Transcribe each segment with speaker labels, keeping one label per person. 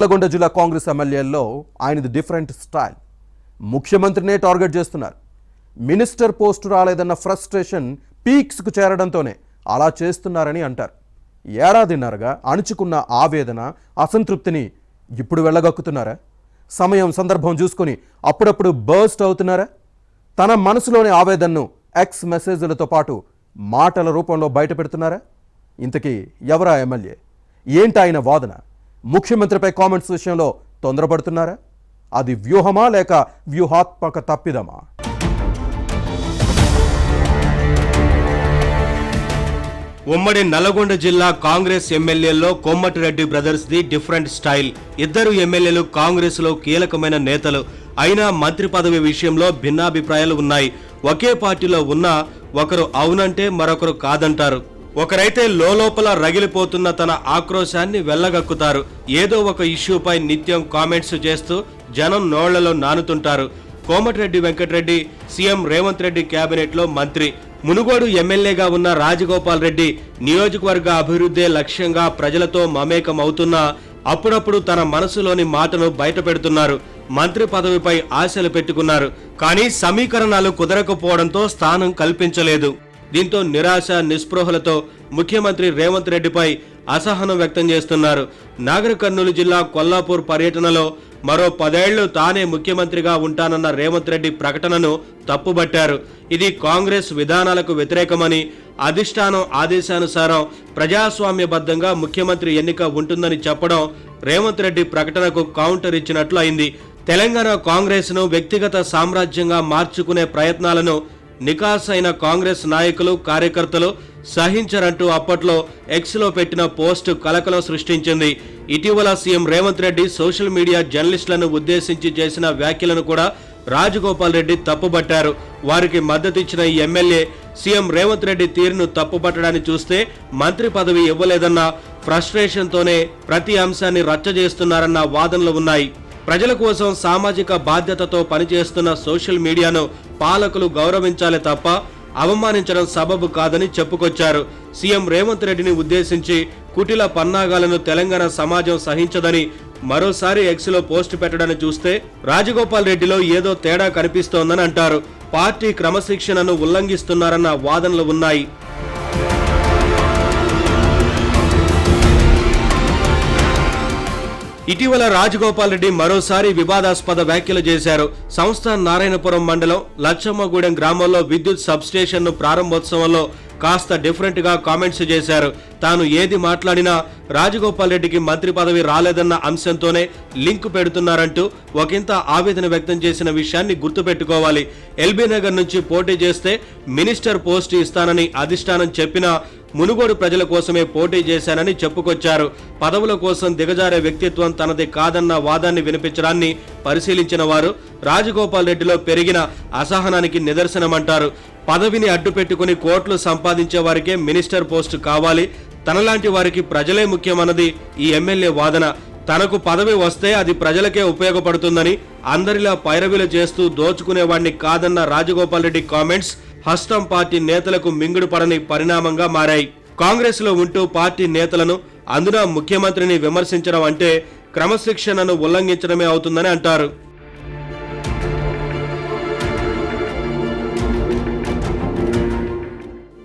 Speaker 1: నల్లగొండ జిల్లా కాంగ్రెస్ ఎమ్మెల్యేల్లో ఆయనది different style. ముఖ్యమంత్రినే target చేస్తున్నారు. మినిస్టర్ పోస్టు రాలేదన్న ఫ్రస్ట్రేషన్ పీక్స్కు చేరడంతోనే అలా చేస్తున్నారని అంటారు. ఏడాదిన్నరగా అణుచుకున్న ఆవేదన, అసంతృప్తిని ఇప్పుడు వెళ్ళగక్కుతున్నారా? సమయం సందర్భం చూసుకొని అప్పుడప్పుడు బర్స్ట్ అవుతున్నారా? తన మనసులోని ఆవేదనను ఎక్స్ మెసేజ్లతో పాటు మాటల రూపంలో బయట పెడుతున్నారా? ఇంతకీ ఎవరా ఎమ్మెల్యే? ఏంటి ఆయన వాదన? ముఖ్యమంత్రిపై కామెంట్స్ విషయంలో తొందరపడుతున్నారా? అది వ్యూహమా లేక వ్యూహాత్మక తప్పిదమా?
Speaker 2: ఉమ్మడి నల్లగొండ జిల్లా కాంగ్రెస్ ఎమ్మెల్యేల్లో Komatireddy brothers the different style. ఇద్దరు ఎమ్మెల్యేలు కాంగ్రెస్ లో కీలకమైన నేతలు అయినా మంత్రి పదవి విషయంలో భిన్నాభిప్రాయాలు ఉన్నాయి. ఒకే పార్టీలో ఉన్నా ఒకరు అవునంటే మరొకరు కాదంటారు. ఒకరైతే లోపల రగిలిపోతున్న తన ఆక్రోశాన్ని వెళ్ళగక్కుతారు. ఏదో ఒక ఇష్యూపై నిత్యం కామెంట్స్ చేస్తూ జనం నోళ్లలో నానుతుంటారు. కోమటిరెడ్డి వెంకటరెడ్డి సీఎం రేవంత్ రెడ్డి కేబినెట్ లో మంత్రి. మునుగోడు ఎమ్మెల్యేగా ఉన్న రాజగోపాల్ రెడ్డి నియోజకవర్గ అభివృద్ధే లక్ష్యంగా ప్రజలతో మమేకం అవుతున్నా అప్పుడప్పుడు తన మనసులోని మాటను బయట పెడుతున్నారు. మంత్రి పదవిపై ఆశలు పెట్టుకున్నారు. కానీ సమీకరణాలు కుదరకపోవడంతో స్థానం కల్పించలేదు. దీంతో నిరాశ నిస్పృహలతో ముఖ్యమంత్రి రేవంత్ రెడ్డిపై అసహనం వ్యక్తం చేస్తున్నారు. నాగర్ కర్నూలు జిల్లా కొల్లాపూర్ పర్యటనలో మరో 10 ఏళ్లు తానే ముఖ్యమంత్రిగా ఉంటానన్న రేవంత్ రెడ్డి ప్రకటనను తప్పుబట్టారు. ఇది కాంగ్రెస్ విధానాలకు వ్యతిరేకమని, అధిష్టానం ఆదేశానుసారం ప్రజాస్వామ్యబద్ధంగా ముఖ్యమంత్రి ఎన్నిక ఉంటుందని చెప్పడం రేవంత్ రెడ్డి ప్రకటనకు కౌంటర్ ఇచ్చినట్లు అయింది. తెలంగాణ కాంగ్రెస్ ను వ్యక్తిగత సామ్రాజ్యంగా మార్చుకునే ప్రయత్నాలను నికాసైన కాంగ్రెస్ నాయకులు, కార్యకర్తలు సహించరంటూ అప్పట్లో ఎక్స్ లో పెట్టిన పోస్టు కలకలం సృష్టించింది. ఇటీవల CM Revanth Reddy social media జర్నలిస్టులను ఉద్దేశించి చేసిన వ్యాఖ్యలను కూడా రాజగోపాల్ రెడ్డి తప్పుబట్టారు. వారికి మద్దతిచ్చిన ఈ ఎమ్మెల్యే సీఎం రేవంత్ రెడ్డి తీరును తప్పుపట్టడాన్ని చూస్తే మంత్రి పదవి ఇవ్వలేదన్న ఫ్రస్ట్రేషన్తోనే ప్రతి అంశాన్ని రచ్చ చేస్తున్నారన్న వాదనలు ఉన్నాయి. ప్రజల కోసం సామాజిక బాధ్యతతో పనిచేస్తున్న సోషల్ మీడియాను పాలకులు గౌరవించాలే తప్ప అవమానించడం సబబు కాదని చెప్పుకొచ్చారు. సీఎం రేవంత్ రెడ్డిని ఉద్దేశించి కుటిల పన్నాగాలను తెలంగాణ సమాజం సహించదని మరోసారి ఎక్స్ లో పోస్టు పెట్టడాన్ని చూస్తే రాజగోపాల్ రెడ్డిలో ఏదో తేడా కనిపిస్తోందని అంటారు. పార్టీ క్రమశిక్షణను ఉల్లంఘిస్తున్నారన్న వాదనలు ఉన్నాయి. ఇటీవల రాజగోపాల్ రెడ్డి మరోసారి వివాదాస్పద వ్యాఖ్యలు చేశారు. సంస్థ నారాయణపురం మండలం లచ్చమ్మగూడెం గ్రామంలో విద్యుత్ సబ్స్టేషన్ ను ప్రారంభోత్సవంలో కాస్త డిఫరెంట్ గా కామెంట్స్ చేశారు. తాను ఏది మాట్లాడినా రాజగోపాల్ రెడ్డికి మంత్రి పదవి రాలేదన్న అంశంతోనే లింక్ పెడుతున్నారంటూ ఒకంత ఆవేదన వ్యక్తం చేసిన విషయాన్ని గుర్తుపెట్టుకోవాలి. ఎల్బీ నగర్ నుంచి పోటీ చేస్తే మినిస్టర్ పోస్టు ఇస్తానని అధిష్టానం చెప్పినా మునుగోడు ప్రజల కోసమే పోటీ చేశానని చెప్పుకొచ్చారు. పదవుల కోసం దిగజారే వ్యక్తిత్వం తనది కాదన్న వాదాన్ని వినిపించడాన్ని పరిశీలించిన వారు రాజగోపాల్ రెడ్డిలో పెరిగిన అసహనానికి నిదర్శనమంటారు. పదవిని అడ్డుపెట్టుకుని కోట్లు సంపాదించే వారికే మినిస్టర్ పోస్టు కావాలి, తనలాంటి వారికి ప్రజలే ముఖ్యమన్నది ఈ ఎమ్మెల్యే వాదన. తనకు పదవి వస్తే అది ప్రజలకే ఉపయోగపడుతుందని అందరిలా పైరవీలు చేస్తూ దోచుకునేవాడిని కాదన్న రాజగోపాల్ రెడ్డి కామెంట్స్ హస్తం పార్టీ నేతలకు మింగుడు పడని పరిణామంగా మారాయి. కాంగ్రెస్ లో ఉంటూ పార్టీ నేతలను, అందున ముఖ్యమంత్రిని విమర్శించడం అంటే క్రమశిక్షణను ఉల్లంఘించడమే అవుతుందని అంటారు.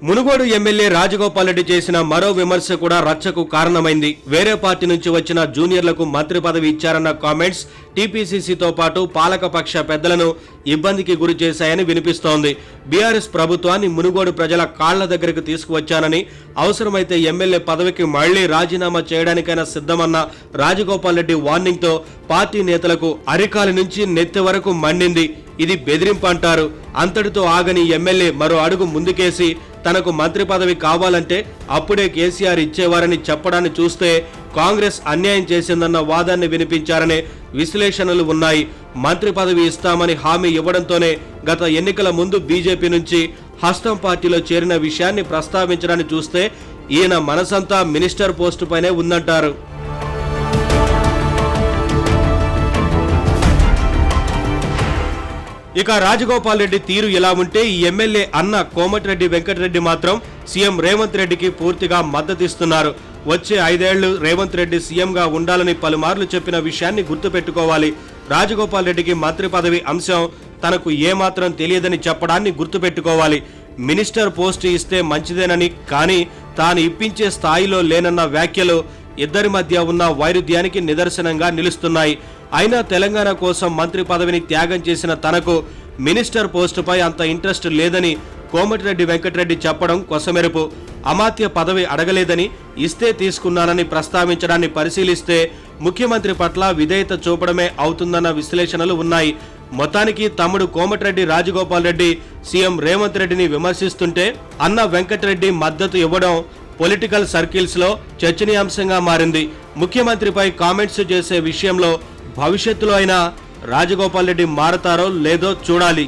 Speaker 2: మునుగోడు ఎమ్మెల్యే రాజగోపాల్ రెడ్డి చేసిన మరో విమర్శ కూడా రచ్చకు కారణమైంది. వేరే పార్టీ నుంచి వచ్చిన జూనియర్లకు మంత్రి పదవి ఇచ్చారన్న కామెంట్స్ టీపీసీసీతో పాటు పాలకపక్ష పెద్దలను ఇబ్బందికి గురి చేశాయని వినిపిస్తోంది. బీఆర్ఎస్ ప్రభుత్వాన్ని మునుగోడు ప్రజల కాళ్ల దగ్గరకు తీసుకువచ్చానని, అవసరమైతే ఎమ్మెల్యే పదవికి మళ్లీ రాజీనామా చేయడానికైనా సిద్ధమన్న రాజగోపాల్ రెడ్డి వార్నింగ్ తో పార్టీ నేతలకు అరికాలి నుంచి నెత్తి వరకు మండింది. ఇది బెదిరింపు అంటారు. అంతటితో ఆగని ఎమ్మెల్యే మరో అడుగు ముందుకేసి తనకు మంత్రి పదవి కావాలంటే అప్పుడే కేసీఆర్ ఇచ్చేవారని చెప్పడాన్ని చూస్తే కాంగ్రెస్ అన్యాయం చేసిందన్న వాదాన్ని వినిపించారనే విశ్లేషణలు ఉన్నాయి. మంత్రి పదవి ఇస్తామని హామీ ఇవ్వడంతోనే గత ఎన్నికల ముందు బీజేపీ నుంచి హస్తం పార్టీలో చేరిన విషయాన్ని ప్రస్తావించడాన్ని చూస్తే ఈయన మనసంతా మినిస్టర్ పోస్టు పైనే ఉందంటారు. ఇక రాజగోపాల్ రెడ్డి తీరు ఎలా ఉంటే ఈ ఎమ్మెల్యే అన్న కోమటిరెడ్డి వెంకటరెడ్డి మాత్రం సీఎం రేవంత్ రెడ్డికి పూర్తిగా మద్దతిస్తున్నారు. వచ్చే 5 ఏళ్లు రేవంత్ రెడ్డి సీఎంగా ఉండాలని పలుమార్లు చెప్పిన విషయాన్ని గుర్తుపెట్టుకోవాలి. రాజగోపాల్ రెడ్డికి మంత్రి పదవి అంశం తనకు ఏమాత్రం తెలియదని చెప్పడాన్ని గుర్తుపెట్టుకోవాలి. మినిస్టర్ పోస్ట్ ఇస్తే మంచిదేనని, కానీ తాను ఇప్పించే స్థాయిలో లేనన్న వ్యాఖ్యలు ఇద్దరి మధ్య ఉన్న వైరుధ్యానికి నిదర్శనంగా నిలుస్తున్నాయి. అయినా తెలంగాణ కోసం మంత్రి పదవిని త్యాగం చేసిన తనకు మినిస్టర్ పోస్టుపై అంత ఇంట్రెస్ట్ లేదని కోమటిరెడ్డి వెంకటరెడ్డి చెప్పడం కొసమెరుపు. అమాత్య పదవి అడగలేదని, ఇస్తే తీసుకున్నానని ప్రస్తావించడాన్ని పరిశీలిస్తే ముఖ్యమంత్రి పట్ల విధేయత చూపడమే అవుతుందన్న విశ్లేషణలు ఉన్నాయి. మొత్తానికి తమ్ముడు కోమటిరెడ్డి రాజగోపాల్ రెడ్డి సీఎం రేవంత్ రెడ్డిని విమర్శిస్తుంటే అన్న వెంకటరెడ్డి మద్దతు ఇవ్వడం పొలిటికల్ సర్కిల్స్ లో చర్చనీయాంశంగా మారింది. ముఖ్యమంత్రిపై కామెంట్స్ చేసే విషయంలో భవిష్యత్తులో అయినా రాజగోపాల్ రెడ్డి మారతారో లేదో చూడాలి.